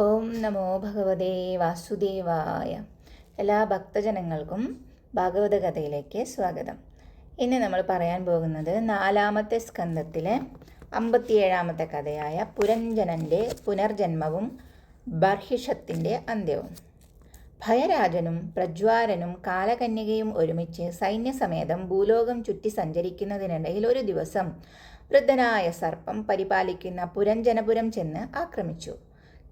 ഓം നമോ ഭഗവതേ വാസുദേവായ. എല്ലാ ഭക്തജനങ്ങൾക്കും ഭാഗവത കഥയിലേക്ക് സ്വാഗതം. ഇന്ന് നമ്മൾ പറയാൻ പോകുന്നത് 4-ാമത്തെ സ്കന്ധത്തിലെ 57-ാമത്തെ കഥയായ പുരഞ്ജനൻ്റെ പുനർജന്മവും ബർഹിഷത്തിൻ്റെ അന്ത്യവും. ഭയരാജനും പ്രജ്വാരനും കാലകന്യകയും ഒരുമിച്ച് സൈന്യസമേതം ഭൂലോകം ചുറ്റി സഞ്ചരിക്കുന്നതിനിടയിൽ ഒരു ദിവസം വൃദ്ധനായ സർപ്പം പരിപാലിക്കുന്ന പുരഞ്ജനപുരം ചെന്ന് ആക്രമിച്ചു.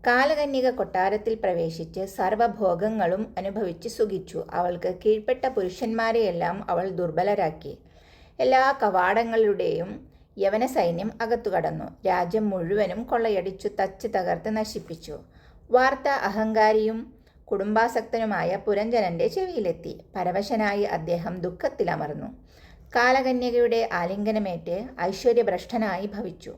കാലകന്യക കൊട്ടാരത്തിൽ പ്രവേശിച്ച് സർവഭോഗങ്ങളും അനുഭവിച്ച് സുഖിച്ചു. അവൾക്ക് കീഴ്പ്പെട്ട പുരുഷന്മാരെയെല്ലാം അവൾ ദുർബലരാക്കി. എല്ലാ കവാടങ്ങളുടെയും യവന സൈന്യം അകത്തു കടന്നു. രാജ്യം മുഴുവനും കൊള്ളയടിച്ചു തച്ച് തകർത്ത് നശിപ്പിച്ചു. വാർത്ത അഹങ്കാരിയും കുടുംബാസക്തനുമായ പുരഞ്ജനന്റെ ചെവിയിലെത്തി. പരവശനായി അദ്ദേഹം ദുഃഖത്തിലമർന്നു. കാലകന്യകയുടെ ആലിംഗനമേറ്റ് ഐശ്വര്യഭ്രഷ്ടനായി ഭവിച്ചു.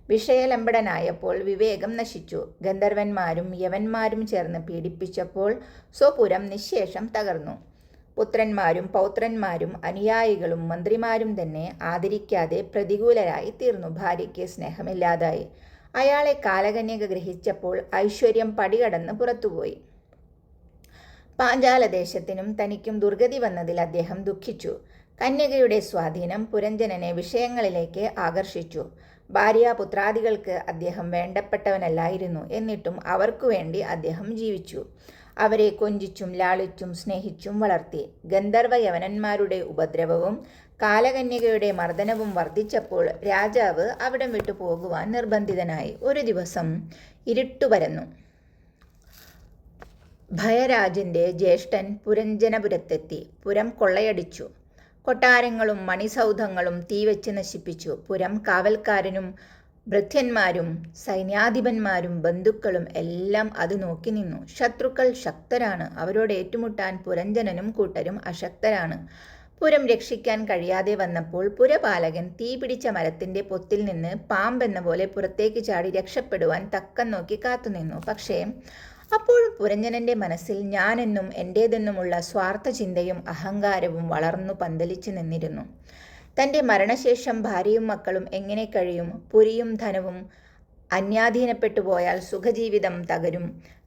വിഷയലംബടനായപ്പോൾ വിവേകം നശിച്ചു. ഗന്ധർവന്മാരും യവന്മാരും ചേർന്ന് പീഡിപ്പിച്ചപ്പോൾ സ്വപുരം നിശേഷം തകർന്നു. പുത്രന്മാരും പൗത്രന്മാരും അനുയായികളും മന്ത്രിമാരും തന്നെ ആദരിക്കാതെ പ്രതികൂലരായി തീർന്നു. ഭാര്യയ്ക്ക് സ്നേഹമില്ലാതായി. അയാളെ കാലകന്യക ഗ്രഹിച്ചപ്പോൾ ഐശ്വര്യം പടികടന്ന് പുറത്തുപോയി. പാഞ്ചാലദേശത്തിനും തനിക്കും ദുർഗതി വന്നതിൽ അദ്ദേഹം ദുഃഖിച്ചു. കന്യകയുടെ സ്വാധീനം പുരഞ്ജനനെ വിഷയങ്ങളിലേക്ക് ആകർഷിച്ചു. ഭാര്യാപുത്രാദികൾക്ക് അദ്ദേഹം വേണ്ടപ്പെട്ടവനല്ലായിരുന്നു. എന്നിട്ടും അവർക്കു വേണ്ടി അദ്ദേഹം ജീവിച്ചു. അവരെ കൊഞ്ചിച്ചും ലാളിച്ചും സ്നേഹിച്ചും വളർത്തി. ഗന്ധർവ യവനന്മാരുടെ ഉപദ്രവവും കാലകന്യകയുടെ മർദ്ദനവും വർദ്ധിച്ചപ്പോൾ രാജാവ് അവിടം വിട്ടു പോകുവാൻ നിർബന്ധിതനായി. ഒരു ദിവസം ഇരുട്ടുപരന്നു. ഭയരാജന്റെ ജ്യേഷ്ഠൻ പുരഞ്ജനപുരത്തെത്തി. പുരം കൊള്ളയടിച്ചു. കൊട്ടാരങ്ങളും മണിസൗധങ്ങളും തീവെച്ച് നശിപ്പിച്ചു. പുരം കാവൽക്കാരനും ഭൃത്യന്മാരും സൈന്യാധിപന്മാരും ബന്ധുക്കളും എല്ലാം അത് നോക്കി നിന്നു. ശത്രുക്കൾ ശക്തരാണ്. അവരോട് ഏറ്റുമുട്ടാൻ പുരഞ്ജനനും കൂട്ടരും അശക്തരാണ്. പുരം രക്ഷിക്കാൻ കഴിയാതെ വന്നപ്പോൾ പുരപാലകൻ തീ പിടിച്ച മരത്തിന്റെ പൊത്തിൽ നിന്ന് പാമ്പെന്ന പോലെ പുറത്തേക്ക് ചാടി രക്ഷപ്പെടുവാൻ തക്കം നോക്കി കാത്തുനിന്നു. പക്ഷേ അപ്പോഴും പുരഞ്ജനന്റെ മനസ്സിൽ ഞാനെന്നും എൻ്റേതെന്നുമുള്ള സ്വാർത്ഥ ചിന്തയും അഹങ്കാരവും വളർന്നു പന്തലിച്ചു നിന്നിരുന്നു. തൻ്റെ മരണശേഷം ഭാര്യയും മക്കളും എങ്ങനെ കഴിയും? പുരിയും ധനവും അന്യാധീനപ്പെട്ടു പോയാൽ സുഖജീവിതം തകരും.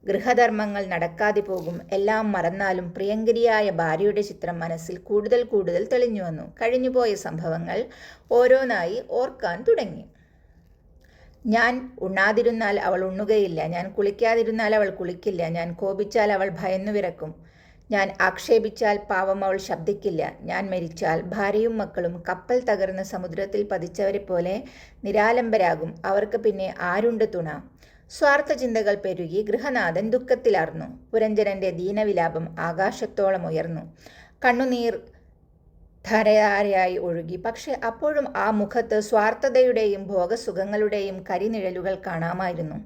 ഗൃഹധർമ്മങ്ങൾ നടക്കാതെ പോകും. എല്ലാം മറന്നാലും പ്രിയങ്കരിയായ ഭാര്യയുടെ ചിത്രം മനസ്സിൽ കൂടുതൽ കൂടുതൽ തെളിഞ്ഞു വന്നു. കഴിഞ്ഞുപോയ സംഭവങ്ങൾ ഓരോന്നായി ഓർക്കാൻ തുടങ്ങി. ഞാൻ ഉണ്ണാതിരുന്നാൽ അവൾ ഉണ്ണുകയില്ല. ഞാൻ കുളിക്കാതിരുന്നാൽ അവൾ കുളിക്കില്ല. ഞാൻ കോപിച്ചാൽ അവൾ ഭയന്നു വിറക്കും. ഞാൻ ആക്ഷേപിച്ചാൽ പാവം അവൾ ശബ്ദിക്കില്ല. ഞാൻ മരിച്ചാൽ ഭാര്യയും മക്കളും കപ്പൽ തകർന്ന് സമുദ്രത്തിൽ പതിച്ചവരെ പോലെ നിരാലംബരാകും. അവർക്ക് പിന്നെ ആരുണ്ട് തുണ? സ്വാർത്ഥ ചിന്തകൾ പെരുകി ഗൃഹനാഥൻ ദുഃഖത്തിലാർന്നു. പുരഞ്ജനന്റെ ദീനവിലാപം ആകാശത്തോളം ഉയർന്നു. കണ്ണുനീർ ധാരയായി ഒഴുകി. പക്ഷെ അപ്പോഴും ആ മുഖത്ത് സ്വാർത്ഥതയുടെയും ഭോഗസുഖങ്ങളുടെയും കരിനിഴലുകൾ കാണാമായിരുന്നു.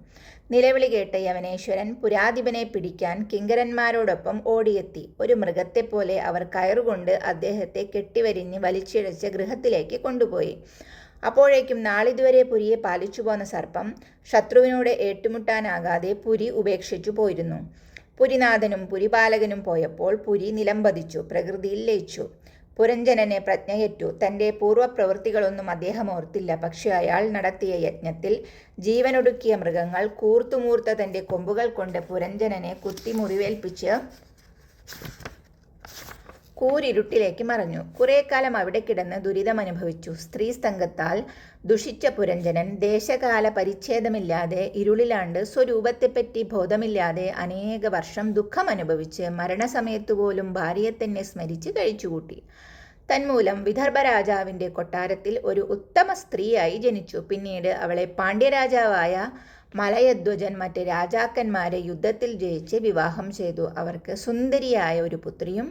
നിലവിളി കേട്ട യവനേശ്വരൻ പുരാധിപനെ പിടിക്കാൻ കിങ്കരന്മാരോടൊപ്പം ഓടിയെത്തി. ഒരു മൃഗത്തെപ്പോലെ അവർ കയറുകൊണ്ട് അദ്ദേഹത്തെ കെട്ടിവരിഞ്ഞ് വലിച്ചിഴച്ച് ഗൃഹത്തിലേക്ക് കൊണ്ടുപോയി. അപ്പോഴേക്കും നാളിതുവരെ പുരിയെ പാലിച്ചു പോന്ന സർപ്പം ശത്രുവിനോട് ഏറ്റുമുട്ടാനാകാതെ പുരി ഉപേക്ഷിച്ചു പോയിരുന്നു. പുരിനാഥനും പുരിപാലകനും പോയപ്പോൾ പുരി നിലംപതിച്ചു, പ്രകൃതിയിൽ ലയിച്ചു. പുരഞ്ജനനെ പ്രജ്ഞയേറ്റു. തൻ്റെ പൂർവ്വപ്രവൃത്തികളൊന്നും അദ്ദേഹം ഓർത്തില്ല. പക്ഷെ അയാൾ നടത്തിയ യജ്ഞത്തിൽ ജീവനൊടുക്കിയ മൃഗങ്ങൾ കൂർത്തുമൂർത്ത തൻ്റെ കൊമ്പുകൾ കൊണ്ട് പുരഞ്ജനനെ കുത്തി മുറിവേൽപ്പിച്ച് കൂരിരുട്ടിലേക്ക് മറഞ്ഞു. കുറേ കാലം അവിടെ കിടന്ന് ദുരിതമനുഭവിച്ചു. സ്ത്രീ സംഘത്താൽ ദുഷിച്ച പുരഞ്ജനൻ ദേശകാല പരിച്ഛേദമില്ലാതെ ഇരുളിലാണ്ട് സ്വരൂപത്തെപ്പറ്റി ബോധമില്ലാതെ അനേക വർഷം ദുഃഖമനുഭവിച്ച് മരണസമയത്തുപോലും ഭാര്യയെ തന്നെ സ്മരിച്ച് കഴിച്ചുകൂട്ടി. തന്മൂലം വിദർഭ രാജാവിൻ്റെ കൊട്ടാരത്തിൽ ഒരു ഉത്തമ സ്ത്രീയായി ജനിച്ചു. പിന്നീട് അവളെ പാണ്ഡ്യരാജാവായ മലയധ്വജൻ മറ്റ് രാജാക്കന്മാരെ യുദ്ധത്തിൽ ജയിച്ച് വിവാഹം ചെയ്തു. അവർക്ക് സുന്ദരിയായ ഒരു പുത്രിയും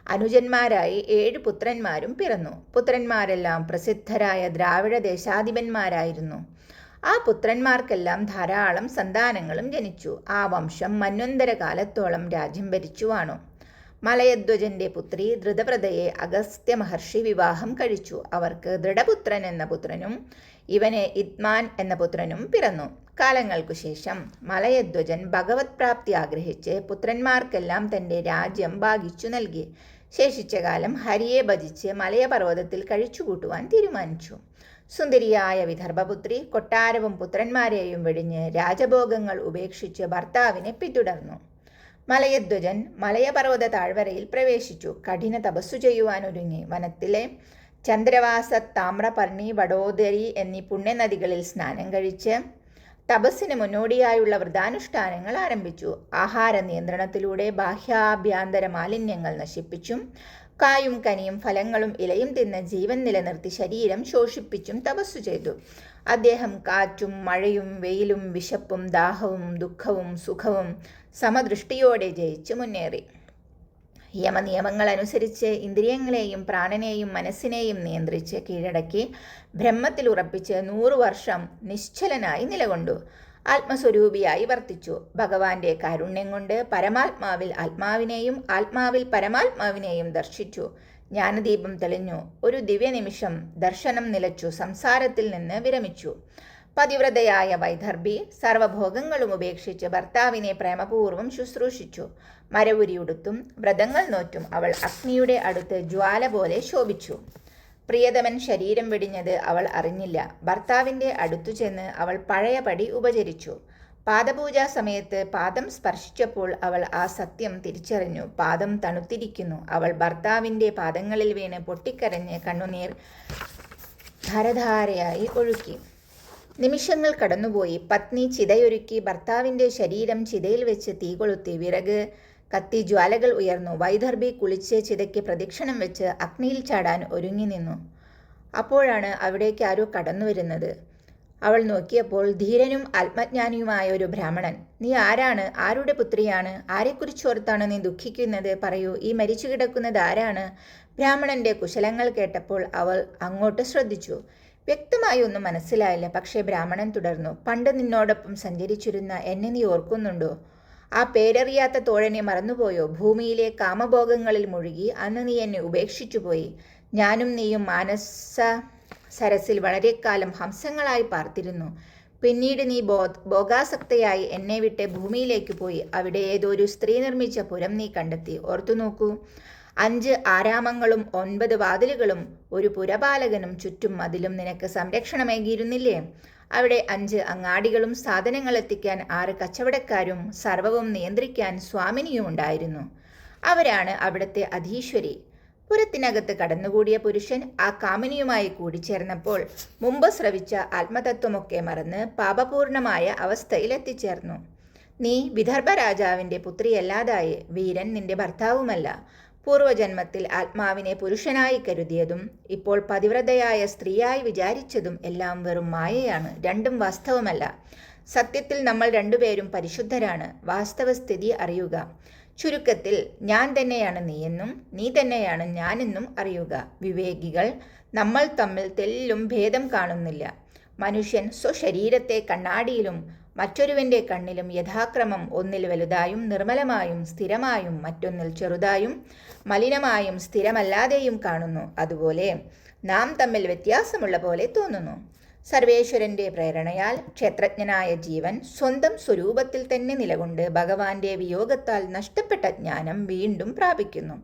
അനുജന്മാരായി 7 പുത്രന്മാരും പിറന്നു. പുത്രന്മാരെല്ലാം പ്രസിദ്ധരായ ദ്രാവിഡ ദേശാധിപന്മാരായിരുന്നു. ആ പുത്രന്മാർക്കെല്ലാം ധാരാളം സന്താനങ്ങളും ജനിച്ചു. ആ വംശം മന്വന്തര കാലത്തോളം രാജ്യം ഭരിച്ചു വാണു. മലയധ്വജന്റെ പുത്രി ധൃതവ്രതയെ അഗസ്ത്യ മഹർഷി വിവാഹം കഴിച്ചു. അവർക്ക് ദൃഢപുത്രൻ എന്ന പുത്രനും ഇവന് ഇത്മാൻ എന്ന പുത്രനും പിറന്നു. കാലങ്ങൾക്കു ശേഷം മലയധ്വജൻ ഭഗവത് പ്രാപ്തി ആഗ്രഹിച്ച് പുത്രന്മാർക്കെല്ലാം തൻ്റെ രാജ്യം ഭാഗിച്ചു നൽകി. ശേഷിച്ച കാലം ഹരിയെ ഭജിച്ച് മലയപർവ്വതത്തിൽ കഴിച്ചുകൂട്ടുവാൻ തീരുമാനിച്ചു. സുന്ദരിയായ വിദർഭപുത്രി കൊട്ടാരവും പുത്രന്മാരെയും വെടിഞ്ഞ് രാജഭോഗങ്ങൾ ഉപേക്ഷിച്ച് ഭർത്താവിനെ പിന്തുടർന്നു. മലയധ്വജൻ മലയപർവ്വത താഴ്വരയിൽ പ്രവേശിച്ചു. കഠിന തപസ്സു ചെയ്യുവാനൊരുങ്ങി. വനത്തിലെ ചന്ദ്രവാസ, താമ്രപർണി, വഡോദരി എന്നീ പുണ്യനദികളിൽ സ്നാനം കഴിച്ച് തപസ്സിന് മുന്നോടിയായുള്ള വ്രതാനുഷ്ഠാനങ്ങൾ ആരംഭിച്ചു. ആഹാര നിയന്ത്രണത്തിലൂടെ ബാഹ്യാഭ്യന്തര മാലിന്യങ്ങൾ നശിപ്പിച്ചും കായും കനിയും ഫലങ്ങളും ഇലയും തിന്ന് ജീവൻ നിലനിർത്തി ശരീരം ശോഷിപ്പിച്ചും തപസ്സു ചെയ്തു. അദ്ദേഹം കാറ്റും മഴയും വെയിലും വിശപ്പും ദാഹവും ദുഃഖവും സുഖവും സമദൃഷ്ടിയോടെ ജയിച്ചു മുന്നേറി. യമനിയമങ്ങൾ അനുസരിച്ച് ഇന്ദ്രിയങ്ങളെയും പ്രാണനെയും മനസ്സിനെയും നിയന്ത്രിച്ച് കീഴടക്കി ബ്രഹ്മത്തിൽ ഉറപ്പിച്ച് 100 വർഷം നിശ്ചലനായി നിലകൊണ്ടു. ആത്മസ്വരൂപിയായി വർത്തിച്ചു. ഭഗവാന്റെ കാരുണ്യം കൊണ്ട് പരമാത്മാവിൽ ആത്മാവിനെയും ആത്മാവിൽ പരമാത്മാവിനെയും ദർശിച്ചു. ജ്ഞാനദീപം തെളിഞ്ഞു. ഒരു ദിവ്യനിമിഷം ദർശനം നിലച്ചു. സംസാരത്തിൽ നിന്ന് വിരമിച്ചു. പതിവ്രതയായ വൈദർഭി സർവഭോഗങ്ങളും ഉപേക്ഷിച്ച് ഭർത്താവിനെ പ്രേമപൂർവ്വം ശുശ്രൂഷിച്ചു. മരവുരിയുടുത്തും വ്രതങ്ങൾ നോറ്റും അവൾ അഗ്നിയുടെ അടുത്ത് ജ്വാല പോലെ ശോഭിച്ചു. പ്രിയതമൻ ശരീരം വെടിഞ്ഞത് അവൾ അറിഞ്ഞില്ല. ഭർത്താവിൻ്റെ അടുത്തു ചെന്ന് അവൾ പഴയപടി ഉപചരിച്ചു. പാദപൂജാ സമയത്ത് പാദം സ്പർശിച്ചപ്പോൾ അവൾ ആ സത്യം തിരിച്ചറിഞ്ഞു. പാദം തണുത്തിരിക്കുന്നു. അവൾ ഭർത്താവിൻ്റെ പാദങ്ങളിൽ വീണ് പൊട്ടിക്കരഞ്ഞ് കണ്ണുനീർ ധാരധാരയായി ഒഴുക്കി. നിമിഷങ്ങൾ കടന്നുപോയി. പത്നി ചിതയൊരുക്കി. ഭർത്താവിൻ്റെ ശരീരം ചിതയിൽ വെച്ച് തീ കൊളുത്തി. വിറക് കത്തി ജ്വാലകൾ ഉയർന്നു. വൈദർഭി കുളിച്ച് ചിതയ്ക്ക് പ്രദക്ഷിണം വെച്ച് അഗ്നിയിൽ ചാടാൻ ഒരുങ്ങി നിന്നു. അപ്പോഴാണ് അവിടേക്ക് ആരോ കടന്നു വരുന്നത്. അവൾ നോക്കിയപ്പോൾ ധീരനും ആത്മജ്ഞാനിയുമായ ഒരു ബ്രാഹ്മണൻ. നീ ആരാണ്? ആരുടെ പുത്രിയാണ്? ആരെക്കുറിച്ചോർത്താണ് നീ ദുഃഖിക്കുന്നത്? പറയൂ, ഈ മരിച്ചു കിടക്കുന്നത് ആരാണ്? ബ്രാഹ്മണന്റെ കുശലങ്ങൾ കേട്ടപ്പോൾ അവൾ അങ്ങോട്ട് ശ്രദ്ധിച്ചു. വ്യക്തമായി ഒന്നും മനസ്സിലായില്ല. പക്ഷേ ബ്രാഹ്മണൻ തുടർന്നു. പണ്ട് നിന്നോടൊപ്പം സഞ്ചരിച്ചിരുന്ന എന്നെ നീ ഓർക്കുന്നുണ്ടോ? ആ പേരറിയാത്ത തോഴനെ മറന്നുപോയോ? ഭൂമിയിലെ കാമഭോഗങ്ങളിൽ മുഴുകി അന്ന് നീ എന്നെ ഉപേക്ഷിച്ചു പോയി. ഞാനും നീയും മാനസ സരസിൽ വളരെക്കാലം ഹംസങ്ങളായി പാർത്തിരുന്നു. പിന്നീട് നീ ഭോഗാസക്തയായി എന്നെ വിട്ട് ഭൂമിയിലേക്ക് പോയി. അവിടെ ഏതോ ഒരു സ്ത്രീ നിർമ്മിച്ച പുരം നീ കണ്ടെത്തി. ഓർത്തു നോക്കൂ. 5 ആരാമങ്ങളും 9 വാതിലുകളും ഒരു പുരപാലകനും ചുറ്റും മതിലും നിനക്ക് സംരക്ഷണമേകിയിരുന്നില്ലേ? അവിടെ 5 അങ്ങാടികളും സാധനങ്ങൾ എത്തിക്കാൻ 6 കച്ചവടക്കാരും സർവവും നിയന്ത്രിക്കാൻ സ്വാമിനിയും ഉണ്ടായിരുന്നു. അവരാണ് അവിടുത്തെ അധീശ്വരി. പുരത്തിനകത്ത് കടന്നുകൂടിയ പുരുഷൻ ആ കാമിനിയുമായി കൂടിച്ചേർന്നപ്പോൾ മുമ്പ് ശ്രവിച്ച ആത്മതത്വമൊക്കെ മറന്ന് പാപപൂർണമായ അവസ്ഥയിൽ എത്തിച്ചേർന്നു. നീ വിദർഭ രാജാവിൻ്റെ പുത്രിയല്ലാതായി. വീരൻ നിന്റെ ഭർത്താവുമല്ല. പൂർവജന്മത്തിൽ ആത്മാവിനെ പുരുഷനായി കരുതിയതും ഇപ്പോൾ പതിവ്രതയായ സ്ത്രീയായി വിചാരിച്ചതും എല്ലാം വെറും മായയാണ്. രണ്ടും വാസ്തവമല്ല. സത്യത്തിൽ നമ്മൾ രണ്ടുപേരും പരിശുദ്ധരാണ്. വാസ്തവസ്ഥിതി അറിയുക. ചുരുക്കത്തിൽ ഞാൻ തന്നെയാണ് നീയെന്നും നീ തന്നെയാണ് ഞാനെന്നും അറിയുക. വിവേകികൾ നമ്മൾ തമ്മിൽ തെല്ലും ഭേദം കാണുന്നില്ല. മനുഷ്യൻ സ്വശരീരത്തെ കണ്ണാടിയിലും മറ്റൊരുവൻ്റെ കണ്ണിലും യഥാക്രമം ഒന്നിൽ വലുതായും നിർമ്മലമായും സ്ഥിരമായും മറ്റൊന്നിൽ ചെറുതായും മലിനമായും സ്ഥിരമല്ലാതെയും കാണുന്നു. അതുപോലെ നാം തമ്മിൽ വ്യത്യാസമുള്ള പോലെ തോന്നുന്നു. സർവേശ്വരൻ്റെ പ്രേരണയാൽ ക്ഷേത്രജ്ഞനായ ജീവൻ സ്വന്തം സ്വരൂപത്തിൽ തന്നെ നിലകൊണ്ട് ഭഗവാന്റെ വിയോഗത്താൽ നഷ്ടപ്പെട്ട ജ്ഞാനം വീണ്ടും പ്രാപിക്കുന്നു.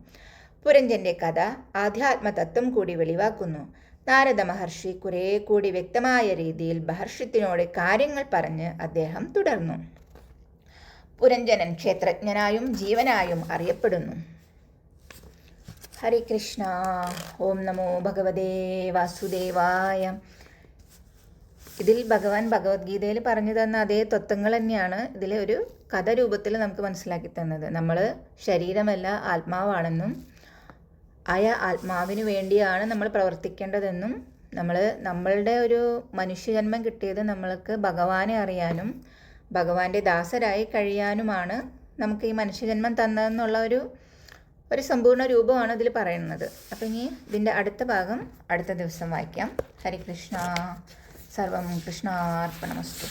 പുരഞ്ജൻ്റെ കഥ ആധ്യാത്മതത്വം കൂടി വെളിവാക്കുന്നു. നാരദ മഹർഷി കുറെ കൂടി വ്യക്തമായ രീതിയിൽ മഹർഷിത്തിനോട് കാര്യങ്ങൾ പറഞ്ഞ് അദ്ദേഹം തുടർന്നു. പുരഞ്ജനൻ ക്ഷേത്രജ്ഞനായും ജീവനായും അറിയപ്പെടുന്നു. ഹരേ കൃഷ്ണ. ഓം നമോ ഭഗവതേ വാസുദേവായ. ഇതിൽ ഭഗവാൻ ഭഗവത്ഗീതയിൽ പറഞ്ഞു തന്ന അതേ തത്വങ്ങൾ തന്നെയാണ് ഇതിൽ ഒരു കഥ രൂപത്തിൽ നമുക്ക് മനസ്സിലാക്കി തന്നത്. നമ്മൾ ശരീരമല്ല ആത്മാവാണെന്നും ആത്മാവിന് വേണ്ടിയാണ് നമ്മൾ പ്രവർത്തിക്കേണ്ടതെന്നും നമ്മളുടെ ഒരു മനുഷ്യജന്മം കിട്ടിയത് നമ്മൾക്ക് ഭഗവാനെ അറിയാനും ഭഗവാന്റെ ദാസരായി കഴിയാനുമാണ് നമുക്ക് ഈ മനുഷ്യജന്മം തന്നതെന്നുള്ള ഒരു സമ്പൂർണ്ണ രൂപമാണ് ഇതിൽ പറയുന്നത്. അപ്പം ഇനി ഇതിൻ്റെ അടുത്ത ഭാഗം അടുത്ത ദിവസം വായിക്കാം. ഹരേ കൃഷ്ണ. സർവം കൃഷ്ണാർപ്പണമസ്തു.